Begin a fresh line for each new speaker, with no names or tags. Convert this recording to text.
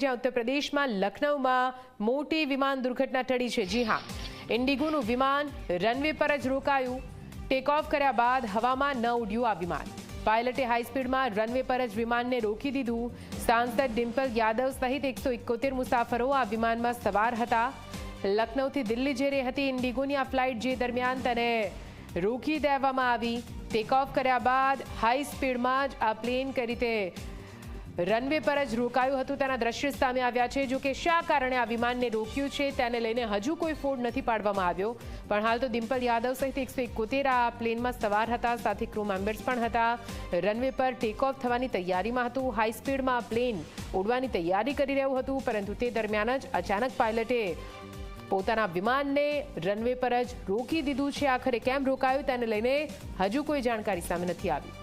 જ્યાં ઉત્તર પ્રદેશમાં લખનૌમાં મોટી વિમાન દુર્ઘટના ટળી છે। જી હા, ઇન્ડિગોનું વિમાન રનવે પર જ રોકાયું। ટેક ઓફ કર્યા બાદ હવામાં ન ઉડ્યું આ વિમાન। પાયલટે હાઈ સ્પીડમાં રનવે પર જ વિમાનને રોકી દીધું। સાંસદ ડિમ્પલ યાદવ સહિત 171 મુસાફરો આ વિમાનમાં સવાર હતા। લખનૌથી દિલ્હી જઈ રહી હતી ઇન્ડિગોની આ ફ્લાઇટ, જે દરમિયાન તેને રોકી દેવામાં આવી। ટેક ઓફ કર્યા બાદ હાઈ સ્પીડમાં જ આ પ્લેન કઈ રીતે રનવે પર જ રોકાયું હતું તેના દ્રશ્યો સામે આવ્યા છે। જો કે શા કારણે આ વિમાનને રોક્યું છે તેને લઈને હજુ કોઈ ફોડ નથી પાડવામાં આવ્યો, પણ હાલ તો ડિમ્પલ યાદવ સહિત 171 આ પ્લેનમાં સવાર હતા, સાથે ક્રૂ મેમ્બર્સ પણ હતા। રનવે પર ટેક ઓફ થવાની તૈયારીમાં હતું। હાઈ સ્પીડમાં આ પ્લેન ઉડવાની તૈયારી કરી રહ્યું હતું, પરંતુ તે દરમિયાન જ અચાનક પાયલટે પોતાના વિમાનને રનવે પર જ રોકી દીધું છે। આખરે કેમ રોકાયું તેને લઈને હજુ કોઈ જાણકારી સામે નથી આવી।